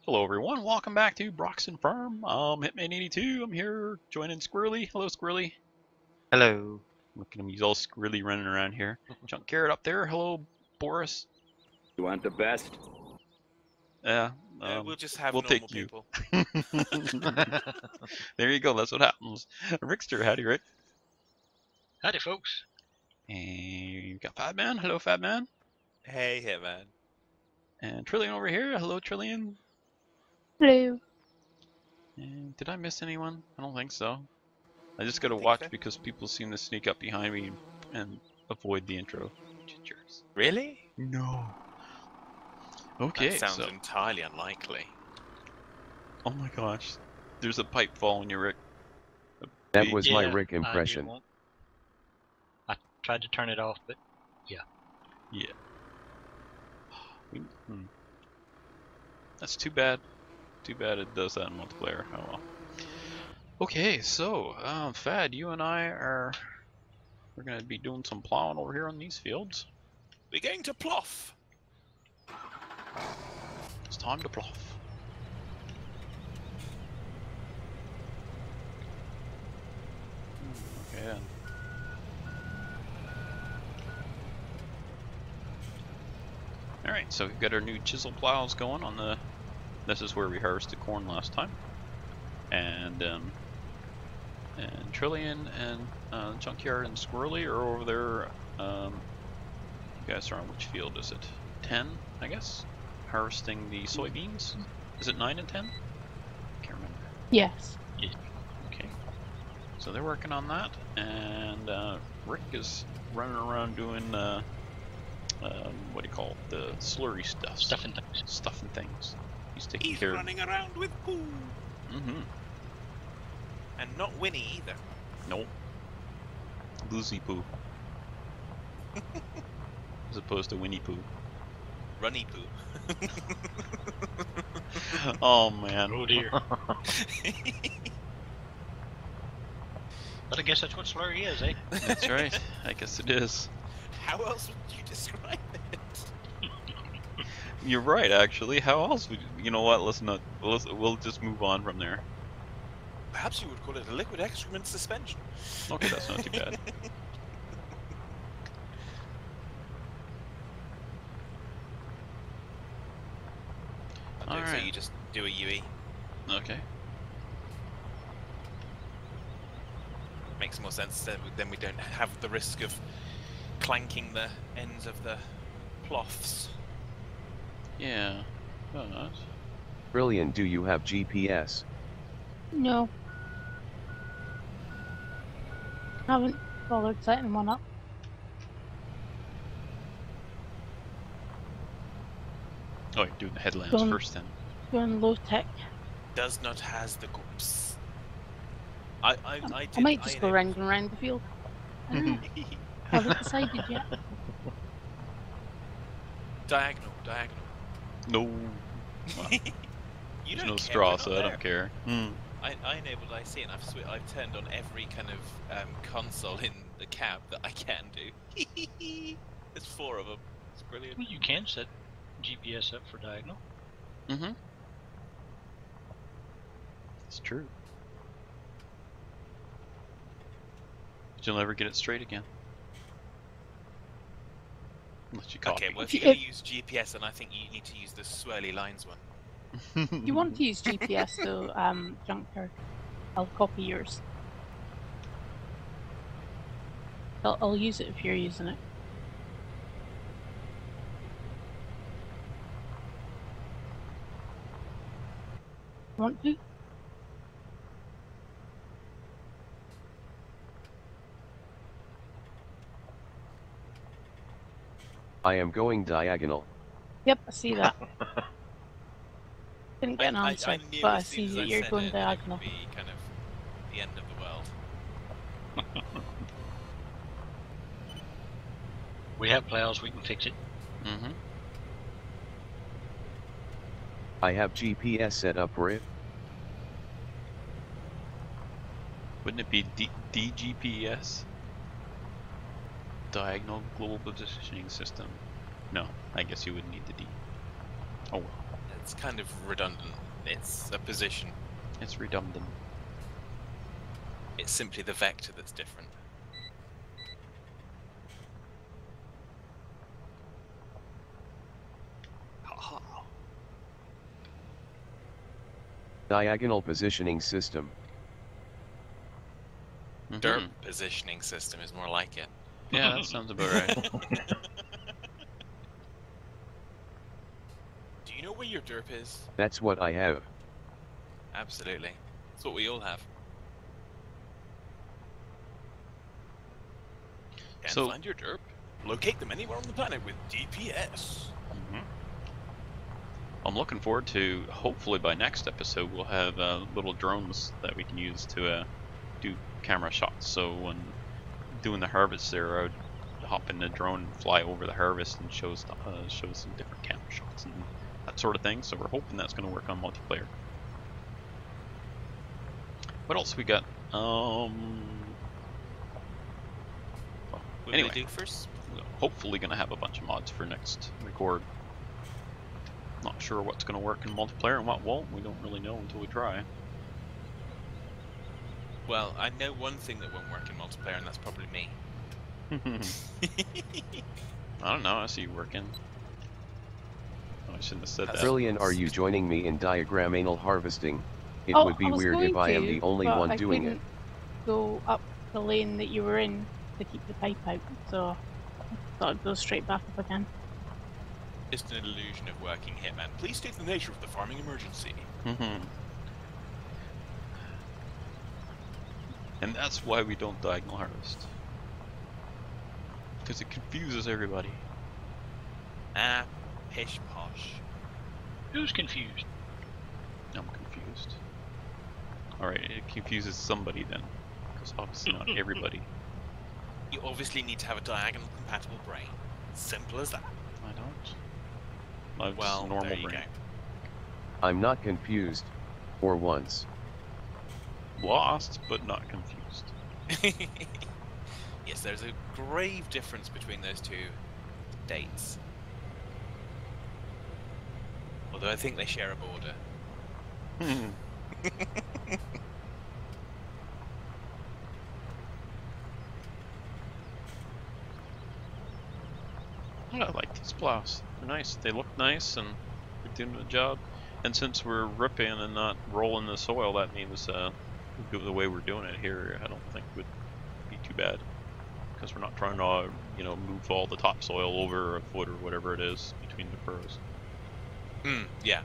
Hello everyone, welcome back to Broxton Farm. Hitman82, I'm here joining Squirrely. Hello Squirrely. Hello. Look at him, he's all squirrely running around here. Junk Carrot up there. Hello Boris. You want the best? Yeah, we'll just have we'll normal take you. people. There you go, that's what happens. Rickster, howdy Rick. Howdy, folks. And you've got Fat Man. Hello Fat Man. Hey, Hitman. And Trillian over here. Hello Trillian. Hello. And did I miss anyone? I don't think so. I just gotta think watch so. because people seem to sneak up behind me and avoid the intro. Gingers. Really? No. Okay, That sounds so. entirely unlikely. Oh my gosh. There's a pipe following you, Rick. That was my Yeah, Rick impression. I tried to turn it off, but Yeah. That's too bad. Too bad it does that in multiplayer. Oh well. Okay, so Fad, you and we're gonna be doing some plowing over here on these fields. We're going to Plow. It's time to plow. Okay then. Alright, so we've got our new chisel plows going on the. This is where we harvested corn last time. And Trillian and Junkyard and Squirrely are over there. You guys are on which field is it? 10, I guess? Harvesting the soybeans? Is it 9 and 10? Can't remember. Yes. Okay. So they're working on that, and Rick is running around doing what do you call it? The slurry stuff. stuff and things. Stuff and things. He's taking He's care running around with poo. Mm-hmm. And not Winnie either. Nope. Boozy poo. As opposed to Winnie Pooh. Runny poo. Oh man. Oh dear. But I guess that's what slurry is, eh? That's right. I guess it is. How else would you describe it? You're right, actually. How else would you know what? We'll just move on from there. Perhaps you would call it a liquid excrement suspension. Okay, that's not too bad. Okay, so Alright. you just do a UE. Okay. Makes more sense. Then we don't have the risk of clanking the ends of the ploughs. Yeah. But Brilliant, do you have GPS? No. Haven't bothered setting one up. oh, you're doing the headlamps Don't- first then. Going low tech. Does not has the goops. I might just go round and round the field. I don't know. Haven't decided yet. Diagonal. No. Well, You there's don't no care, straw, we're so not I there. don't care. I enabled IC and I've turned on every kind of console in the cab that I can do. There's 4 of them. It's brilliant. Well, you can set GPS up for diagonal. Mm-hmm. It's true. But you'll never get it straight again. Unless you copy. Okay, well if If you're you- going to use GPS, then I think you need to use the swirly lines one. If you want to use GPS though, Junkyard, I'll copy yours. I'll use it if you're using it. Want to? I am going diagonal. Yep, I see that. Didn't get an I answer, knew but I as soon see as that I you're said going it, diagonal. It would be kind of the end of the world. We have plows, we can fix it. Mm-hmm. I have GPS set up, Rick. Wouldn't it be DGPS? Diagonal Global Positioning System. No, I guess you wouldn't need the D. Oh well. It's kind of redundant. It's a position. It's redundant. It's simply the vector that's different. Ha ha. Diagonal positioning system. Derp positioning system is more like it. Yeah, that sounds about right. Do you know where your derp is? That's what I have. Absolutely. That's what we all have. Can't So- find your derp? Locate them anywhere on the planet with GPS. I'm looking forward to, hopefully by next episode, we'll have little drones that we can use to do camera shots. So when doing the harvest there, I would hop in the drone and fly over the harvest and show some different camera shots and that sort of thing. So we're hoping that's going to work on multiplayer. What else we got? What Anyway. do we do first? Hopefully going to have a bunch of mods for next record. Not sure what's going to work in multiplayer and what won't. We don't really know until we try. Well, I know one thing that won't work in multiplayer, and that's probably me. I don't know. I see you working. Oh, I shouldn't have said that. Brilliant, are you joining me in diagrammal harvesting? It Oh, would be I was weird if going I am to, the only but one I doing it. couldn't go up the lane that you were in to keep the pipe out, so I thought I'd go straight back up again. Just an illusion of working, Hitman. Please state the nature of the farming emergency. And that's why we don't diagonal harvest. Because it confuses everybody. Ah, pish posh. Who's confused? I'm confused. Alright, it confuses somebody then. Because obviously not everybody. You obviously need to have a diagonal compatible brain. Simple as that. I don't. I've Well, just a normal there you brain. I'm not confused. For once. Lost, but not confused. Go. Yes, there's a grave difference between those two dates. Although I think they share a border. I like these plows. They're nice. They look nice and they're doing the job. And since we're ripping and not rolling the soil, that means the way we're doing it here, I don't think would be too bad. Because we're not trying to, move all the topsoil over a foot or whatever it is between the furrows. Yeah.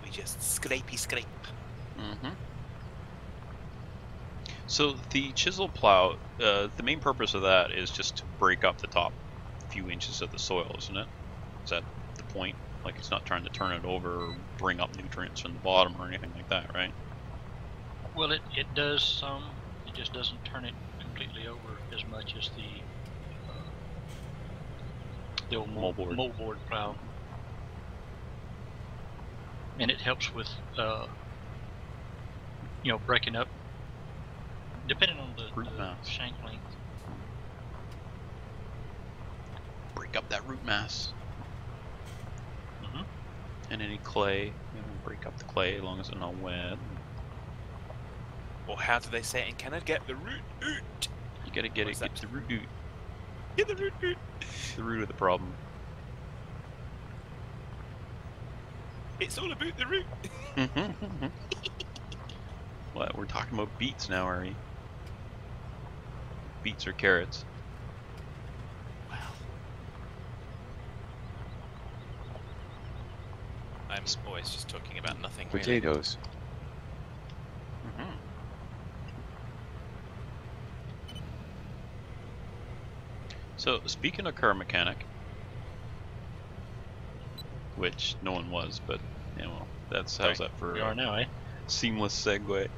We just scrapey scrape. So the chisel plow, the main purpose of that is just to break up the top few inches of the soil, isn't it? Is that the point? Like it's not trying to turn it over or bring up nutrients from the bottom or anything like that, right? Well, it does some. It just doesn't turn it completely over as much as the old moldboard plow. And it helps with, breaking up, depending on the Root mass. shank length. Break up that root mass. And any clay, break up the clay as long as it's not wet. Or how do they say it in Canada? Get the root out. You gotta get What's get that? the root out. Get the root out. The root of the problem. It's all about the root. What? We're talking about beets now, are we? Beets or carrots? Well, I'm always just talking about nothing. Really. Potatoes. So, speaking of car mechanic, which no one was, but that's how's that for We are now, eh? seamless segue.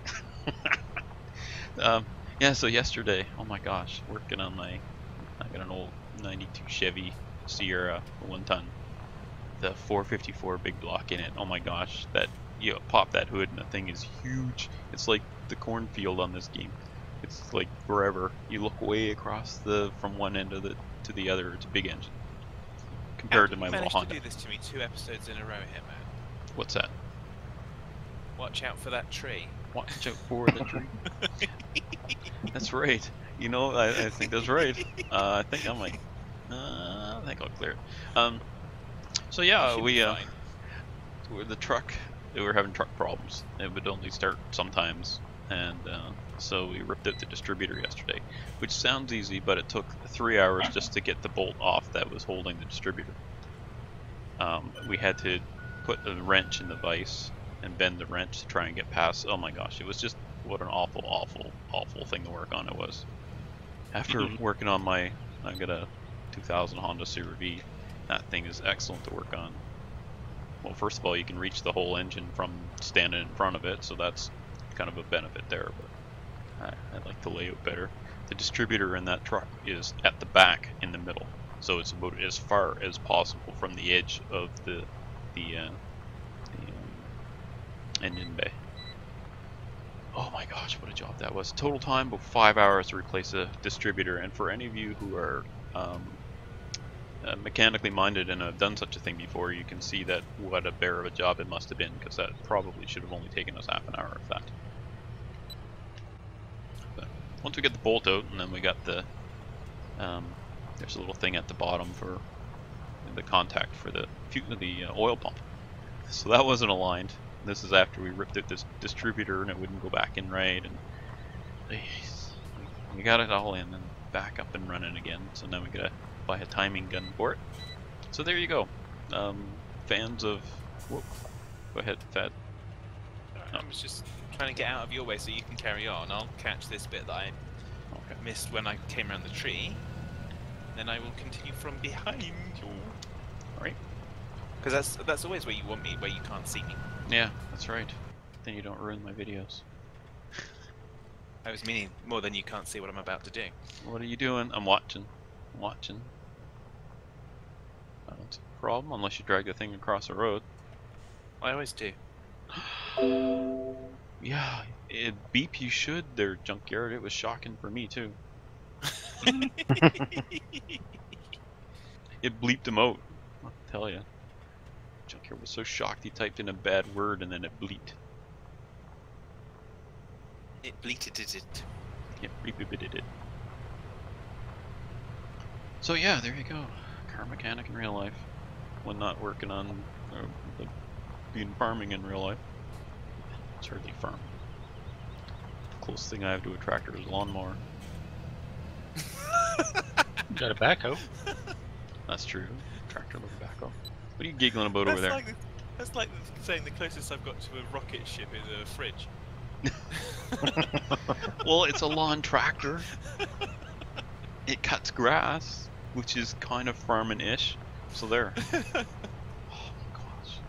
Yeah, so yesterday, oh my gosh, working on I got an old 92 Chevy Sierra, 1 ton, the 454 big block in it. Oh my gosh, that pop that hood and the thing is huge. It's like the cornfield on this game. It's like forever. You look way across from one end of to the other. It's a big engine compared to my little managed Honda. to do this to me 2 episodes in a row here, man. What's that? Watch out for that tree. Watch out for the tree. That's right. You know, I think that's right. I think I might. I think I'll clear it. So yeah, with the truck, we were having truck problems. It would only start sometimes, and so we ripped out the distributor yesterday, which sounds easy, but it took 3 hours just to get the bolt off that was holding the distributor. We had to put a wrench in the vise and bend the wrench to try and get past. Oh my gosh, it was just what an awful, awful, awful thing to work on it was. After working on I got a 2000 Honda CR-V. That thing is excellent to work on. Well, first of all, you can reach the whole engine from standing in front of it, so that's kind of a benefit there, but I like the layout better. The distributor in that truck is at the back in the middle, so it's about as far as possible from the edge of the engine bay. Oh my gosh, what a job that was. Total time about 5 hours to replace a distributor, and for any of you who are mechanically minded and have done such a thing before, you can see that what a bear of a job it must have been, because that probably should have only taken us half an hour if that. But once we get the bolt out, and then we got the there's a little thing at the bottom for the contact for the oil pump, so that wasn't aligned. This is after we ripped out this distributor and it wouldn't go back in right, and we got it all in and back up and running again. So now we gotta buy a timing gun for it. So there you go. Fans of... Whoop. Go ahead, Fad. I was just trying to get out of your way so you can carry on. I'll catch this bit that I missed when I came around the tree. Then I will continue from behind you. Alright. Because that's always where you want me, where you can't see me. Yeah, that's right. Then you don't ruin my videos. I was meaning more than you can't see what I'm about to do. What are you doing? I'm watching. I'm watching. I don't see a problem unless you drag the thing across the road. I always do. Yeah, beep you should there, Junkyard. It was shocking for me too. It bleeped him out, I'll tell you. Junkyard was so shocked he typed in a bad word and then it bleeped. It bleated it. Yeah, bleeped it. So yeah, there you go. Car mechanic in real life. When not working on being farming in real life. It's hardly farm. The closest thing I have to a tractor is a lawnmower. Got a backhoe. That's true. Tractor with a backhoe. What are you giggling about over there? That's like saying the closest I've got to a rocket ship is a fridge. Well, it's a lawn tractor. It cuts grass, which is kind of farming-ish. So there. Oh my gosh.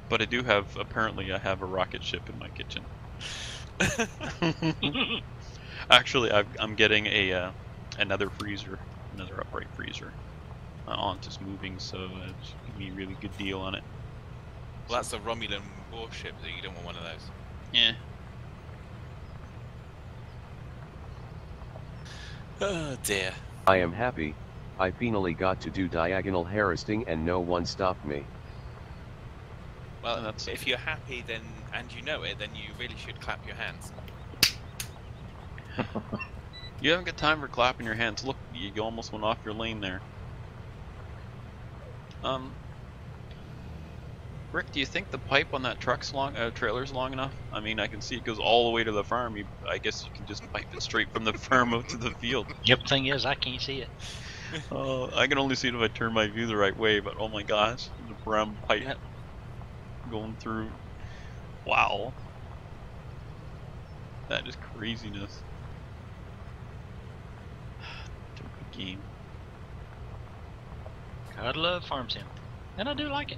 But I do have, apparently I have a rocket ship in my kitchen. Actually, I'm getting another freezer, another upright freezer. Just moving, so it's giving me a really good deal on it. Well, that's a Romulan warship, so you don't want one of those. Yeah. Oh dear. I am happy. I finally got to do diagonal harvesting and no one stopped me. Well, if you're happy then, and you know it, then you really should clap your hands. You haven't got time for clapping your hands. Look, you almost went off your lane there. Rick, do you think the pipe on that trailer's long enough? I mean, I can see it goes all the way to the farm. I guess you can just pipe it straight from the farm out to the field. Yep, thing is, I can't see it. I can only see it if I turn my view the right way, but oh my gosh, the brown pipe going through. Wow. That is craziness. Turkey game. Gotta love farm sim. And I do like it.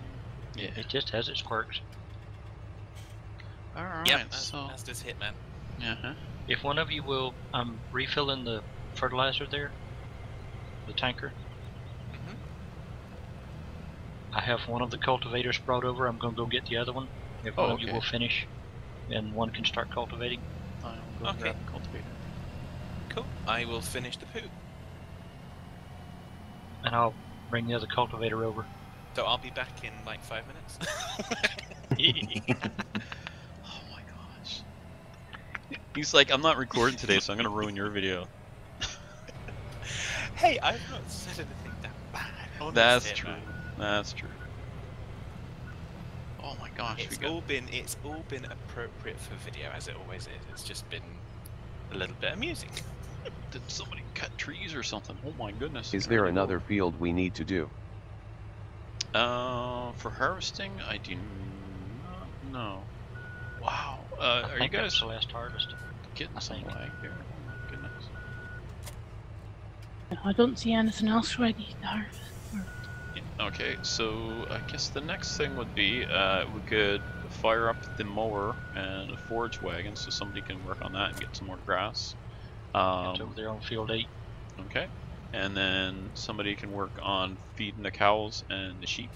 Yeah. It just has its quirks. Alright, Yep, so... that's just Hitman. Uh-huh. If one of you will refill in the fertilizer there, the tanker. I have one of the cultivators brought over. I'm going to go get the other one. If one of you will finish, and one can start cultivating. I'll go grab the cultivator. Cool. I will finish the poo. And I'll bring the other cultivator over. So I'll be back in like 5 minutes. Oh my gosh. He's like, I'm not recording today, so I'm gonna ruin your video. Hey, I've not said anything that bad. Honestly, That's true. man. That's true. Oh my gosh, It's all been appropriate for video, as it always is. It's just been a little bit amusing. Did somebody cut trees or something? Oh my goodness. Is there another field we need to do? For harvesting, I do not know. Wow. I Are you think that guys was the last harvest. getting I some think. lag here? Oh my goodness. I don't see anything else ready to harvest. Okay, so I guess the next thing would be we could fire up the mower and a forage wagon so somebody can work on that and get some more grass. It's over there on field 8. Okay, and then somebody can work on feeding the cows and the sheep.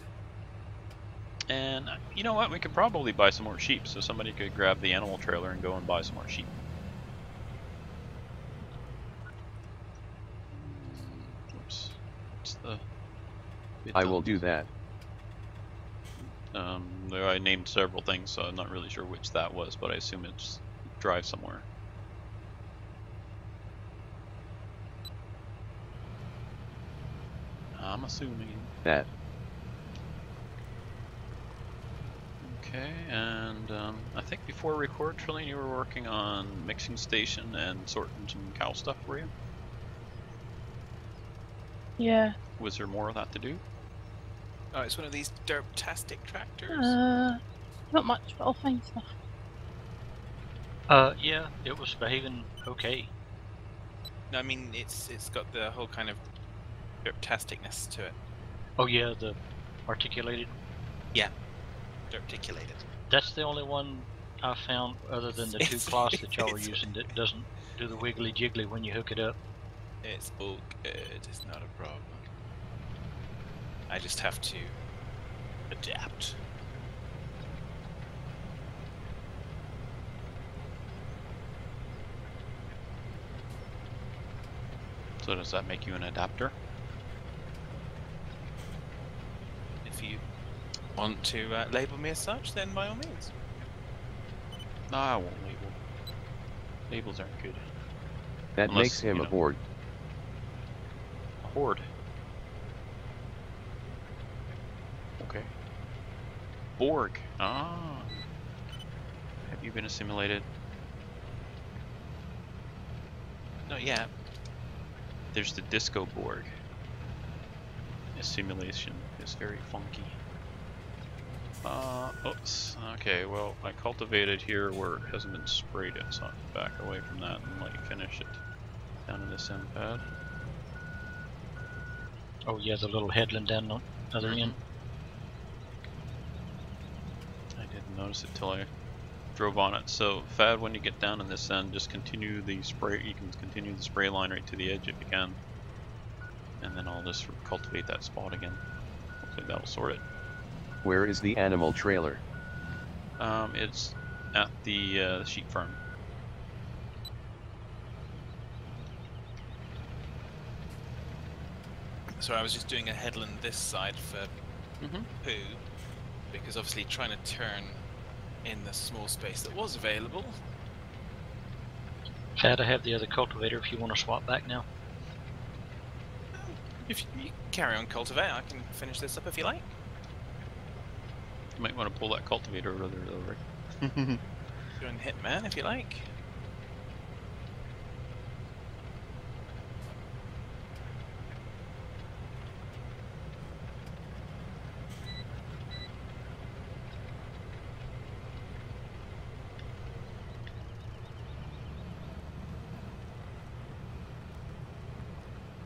And you know what? We could probably buy some more sheep, so somebody could grab the animal trailer and go and buy some more sheep. Oops. What's the... I will do that. There I named several things, so I'm not really sure which that was, but I assume it's drive somewhere. I'm assuming. That. Okay, and I think before record, Trillian, you were working on mixing station and sorting some cow stuff, were you? Yeah. Was there more of that to do? Oh, it's one of these derptastic tractors. Not much, but I'll find stuff. Yeah, it was behaving okay. No, I mean it's got the whole kind of derptasticness to it. Oh yeah, the articulated. Derpticulated. That's the only one I found other than the two cloths that y'all were using that doesn't do the wiggly jiggly when you hook it up. It's all good. It's not a problem. I just have to adapt. So does that make you an adapter? If you want to label me as such, then by all means. No, I won't label. Labels aren't good. That Unless, makes him you a know. horde. A horde. Okay. Borg. Ah. Have you been assimilated? Not yet. There's the disco Borg. Assimilation is very funky. Oops. Okay, well, I cultivated here where it hasn't been sprayed yet, so I'll back away from that and let you finish it down in this end pad. Oh yeah, the little headland down the other end. I didn't notice it till I drove on it. So, Fad, when you get down in this end, just continue the spray. You can continue the spray line right to the edge if you can, and then I'll just cultivate that spot again. Hopefully that'll sort it. Where is the animal trailer? It's at the sheep farm. So I was just doing a headland this side for poo, because obviously trying to turn in the small space that was available. Chad, I have the other cultivator if you want to swap back now. If you carry on cultivate, I can finish this up if you like. You might want to pull that cultivator over there, though, right? Go and hit man if you like.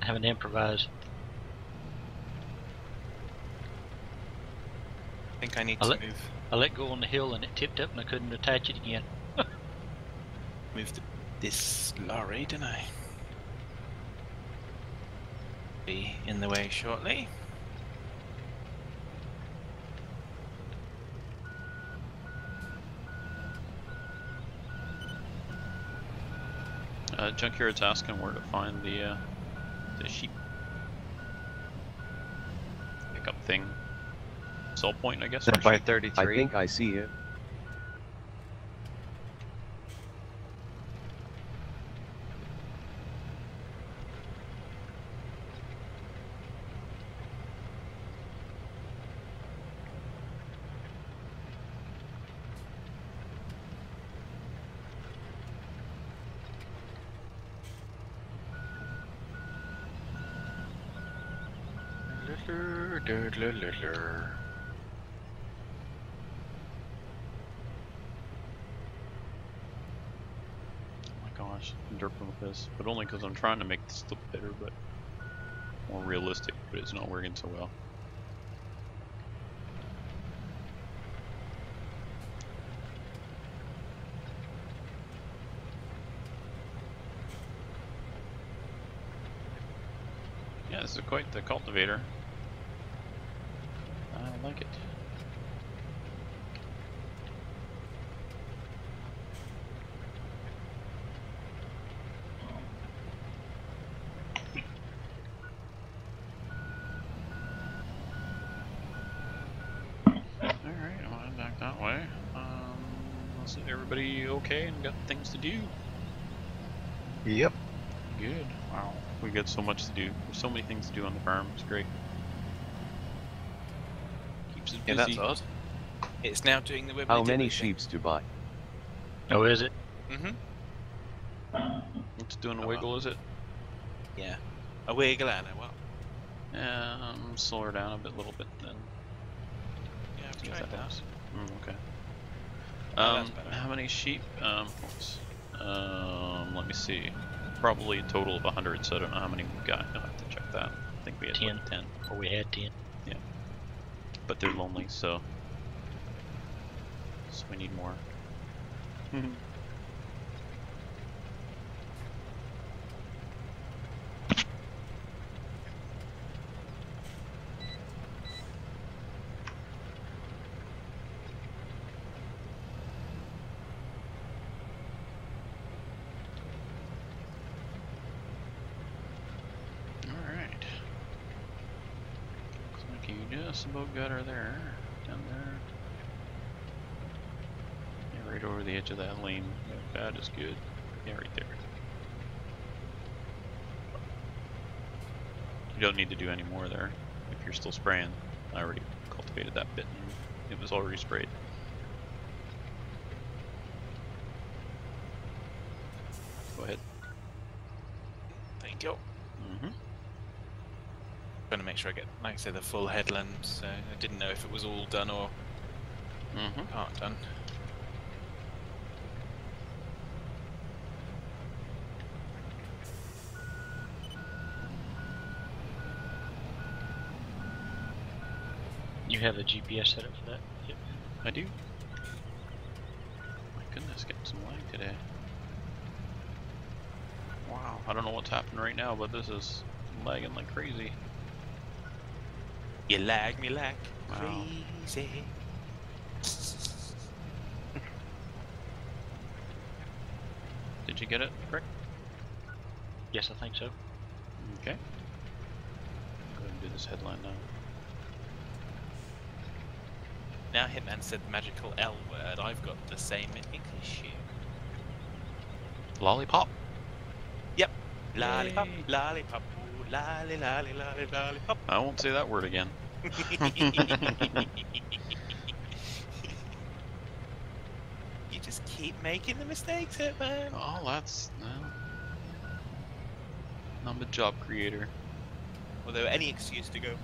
Having to improvise. I think I need to move I let go on the hill and it tipped up and I couldn't attach it again. this lorry, didn't I? Be in the way shortly. Junkyard's asking where to find the sheep pickup thing. Sell point, I guess. Then for by sheep. 33. I think I see it. Oh my gosh, I'm derping with this, but only because I'm trying to make this look better, but more realistic, but it's not working so well. Yeah, this is quite the cultivator. I like it. Alright, I'll head back that way. Is everybody okay and got things to do? Yep. Good. Wow, we got so much to do. There's so many things to do on the farm. It's great. Keeps us Yeah, busy. that's odd. It's now doing the wibbly How many dibbly thing. sheeps to buy? Oh, is it? Mm-hmm. It's doing a Oh, wiggle, well. is it? Yeah. A wiggle and a what? Slow her down a little bit then. Yeah, I've See if tried that. helps. Okay. Oh, that's better. How many sheep? Let me see. Probably a total of 100, so I don't know how many we've got. You'll have to check that. I think we had 10. like 10. Or we had 10. But they're lonely, so we need more. Alright. Looks like you just about got her there. Down there. Yeah, right over the edge of that lane. Yeah, that is good. Yeah, right there. You don't need to do any more there if you're still spraying. I already cultivated that bit and it was already sprayed. Go ahead. Thank you. Mm-hmm. Trying to make sure I get, like I say, the full headland. So I didn't know if it was all done or Mm-hmm. part done. You have a GPS setup for that? Yep. I do. My goodness, getting some lag today. Wow, I don't know what's happening right now, but this is lagging like crazy. You lag me like Wow. crazy. Did you get it, Rick? Yes, I think so. Okay. Go ahead and do this headline now. Now Hitman said the magical L word. I've got the same issue. Lollipop? Yep. Lollipop, Yay. lollipop, ooh, lolly, lolly, lolly, lollipop. I won't say that word again. You just keep making the mistakes, Hitman. Oh, that's... well, I'm a job creator. Although any excuse to go.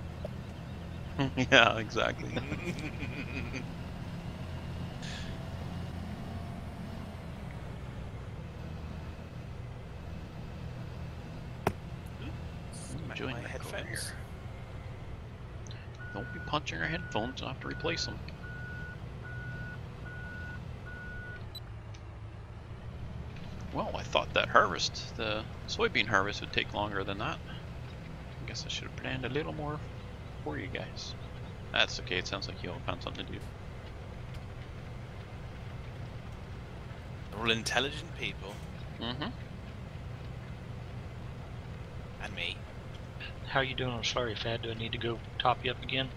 Yeah, exactly. Enjoying my that headphones. cover here. Don't be punching your headphones, I'll have to replace them. Well, I thought that harvest, the soybean harvest, would take longer than that. I guess I should have planned a little more for you guys. That's okay, it sounds like you all found something to do. They're all intelligent people. Mm-hmm. me. How are you doing on slurry, Fad? Do I need to go top you up again?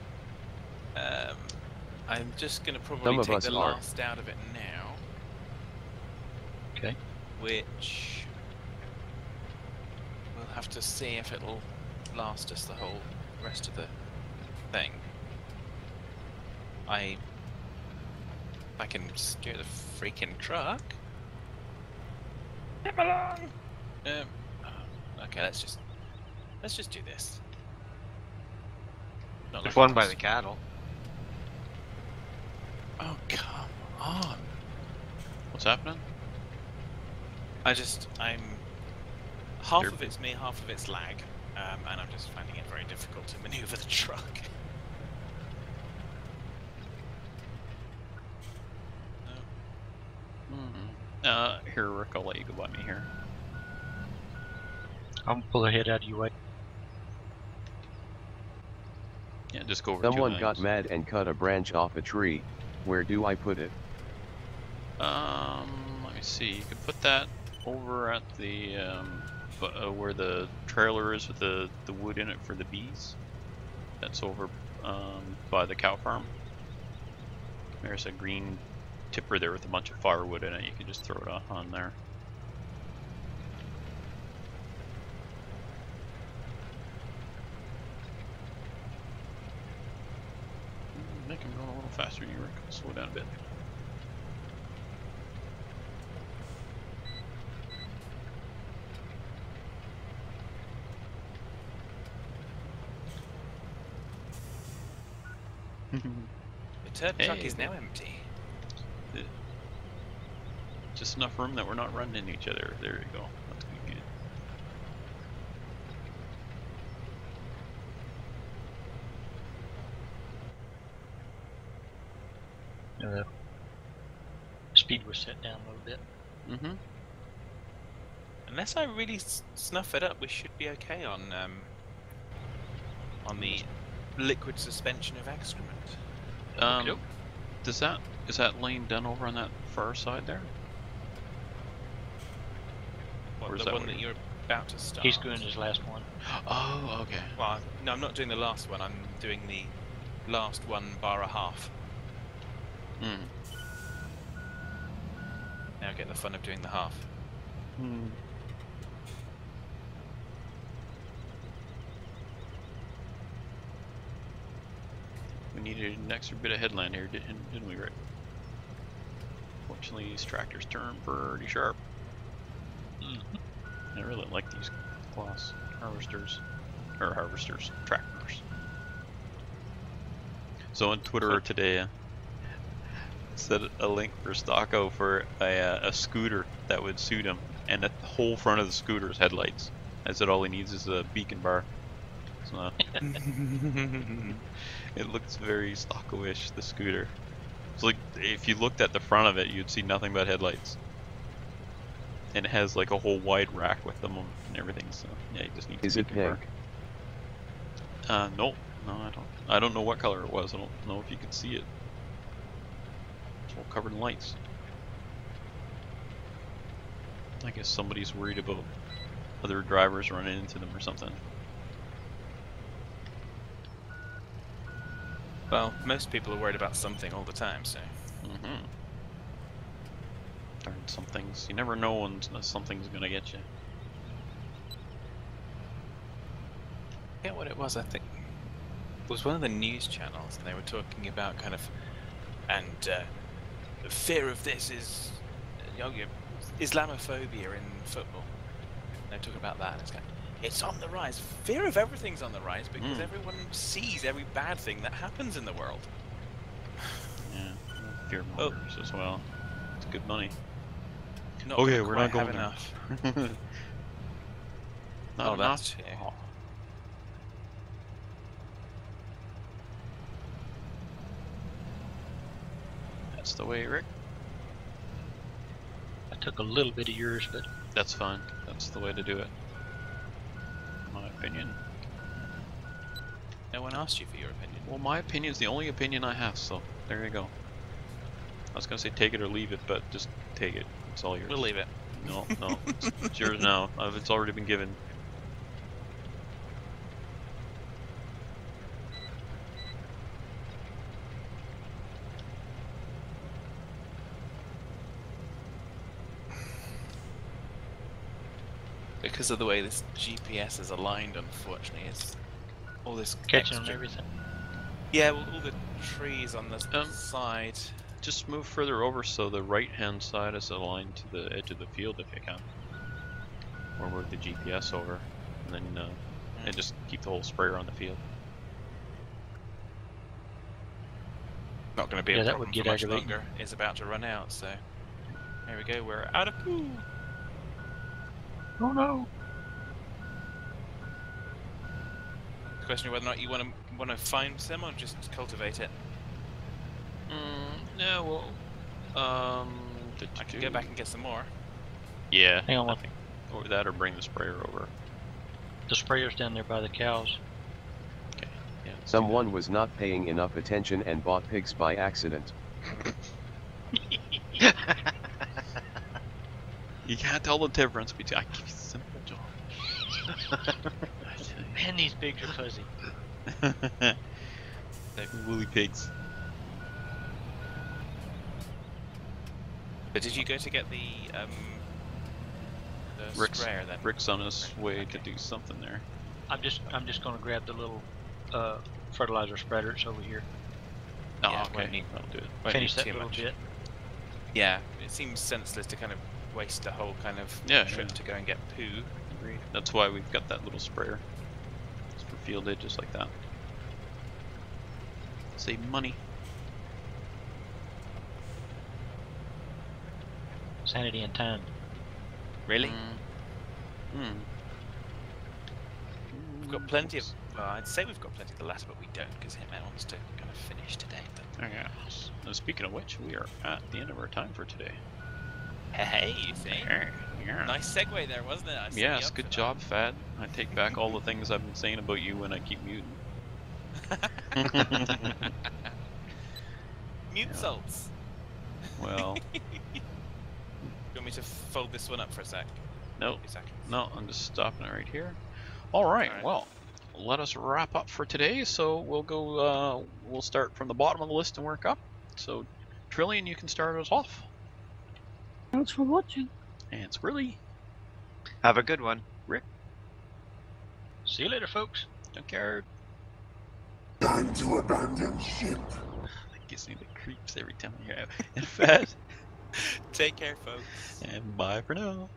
I'm just going to Some probably of take us the are. last out of it now. Okay. Which we'll have to see if it'll last us the whole rest of the thing. I can steer the freaking truck. Come along. Okay, let's just do this. Not There's like one it by was- the cattle. Oh come on! What's happening? I'm half There- of it's me, half of it's lag, and I'm just finding it very difficult to maneuver the truck. Here, Rick, I'll let you go by me here. I'll pull the head out of your way. Yeah, just go over two Someone lanes. got mad and cut a branch off a tree. Where do I put it? Let me see. You could put that over at the where the trailer is with the wood in it for the bees. That's over by the cow farm. There's a green tipper there with a bunch of firewood in it. You can just throw it on there. Make him go a little faster than you, Rick. Slow down a bit. The turd truck Hey. is now empty. Just enough room that we're not running into each other. There you go. That's good. The speed was set down a little bit. Mm-hmm. Unless I really snuff it up, we should be okay on the liquid suspension of excrement. Okey-doke. Is that lane done over on that far side there? What, Or is the that one what that you're about to start? He's doing his last one. Oh, okay. Well, no, I'm not doing the last one. I'm doing the last one bar a half. Hmm. Now I get the fun of doing the half. We needed an extra bit of headland here, didn't we, Rick? Fortunately, these tractors turn pretty sharp. I really like these class tractors. So on Twitter today, said a link for Stocko for a scooter that would suit him, and the whole front of the scooter is headlights. I said all he needs is a beacon bar. So it looks very Stocko-ish, the scooter. It's like if you looked at the front of it, you'd see nothing but headlights. And it has like a whole wide rack with them and everything. So yeah, you just need. Is it pink? No, I don't. I don't know what color it was. I don't know if you could see it. It's all covered in lights. I guess somebody's worried about other drivers running into them or something. Well, most people are worried about something all the time, so. Mm-hmm. Darn, some things you never know when something's gonna get you. I forget what it was. I think it was one of the news channels, and they were talking about kind of, and the fear of this is, Islamophobia in football. And they talk about that. And it's kind of, it's on the rise. Fear of everything's on the rise because everyone sees every bad thing that happens in the world. Yeah, fear mongers as well. It's good money. Not Okay, gonna we're quite not have going enough. Not Oh, enough. that's true. Oh. That's the way, Rick. I took a little bit of yours, but That's fine. That's the way to do it. In my opinion. No one asked you for your opinion. Well, my opinion is the only opinion I have, so there you go. I was gonna say take it or leave it, but just take it. It's all yours. We'll leave it. No, it's yours now. It's already been given. Because of the way this GPS is aligned, unfortunately, it's all this Catching on extra- everything. Yeah, well, all the trees on the side. Just move further over so the right-hand side is aligned to the edge of the field if you can. Or move the GPS over, and then and just keep the whole sprayer on the field. Not going to be Yeah, a that problem would get for much aggravating. longer. It's about to run out, so there we go. We're out of poo. Oh no! The question is whether or not you want to find some or just cultivate it. No, well, I can go back and get some more. Yeah, Hang on I one. think, or that, or bring the sprayer over. The sprayer's down there by the cows. Okay, yeah. let's do Someone was not paying enough attention and bought pigs by accident. that. You can't tell the difference between. I give you a simple job. Man, these pigs are fuzzy. They're woolly pigs. But did you go to get the Rick's, sprayer then? Rick's on his way to do something there. I'm just gonna grab the little fertilizer spreader. It's over here. Oh, Yeah, okay. won't need- I'll do it. Won't Finish need that too little much. bit. Yeah, it seems senseless to kind of waste a whole kind of Yeah, trip yeah. to go and get poo. Agreed. That's why we've got that little sprayer. It's for field edges like that. Save money. Sanity and time. Really? Hmm. We've got plenty of. Well, I'd say we've got plenty of the latter, but we don't because Hitman wants to kind of finish today. But Oh, yes. And speaking of which, we are at the end of our time for today. hey, you see? Yeah. Nice segue there, wasn't it? I set you Yes, up good for job, Fad. I take back all the things I've been saying about you when I keep muting. that. Mute Yeah. salts. Well, Do you want me to fold this one up for a sec? no, 2 seconds. no, I'm just stopping it right here. All right, Alright. well, let us wrap up for today. So we'll go, we'll start from the bottom of the list and work up. So, Trillian, you can start us off. Thanks for watching. And it's really Have a good one. See you later, folks. Junkyard. Time to abandon ship. That gives me the creeps every time I hear it. And Fad. Take care, folks. And bye for now.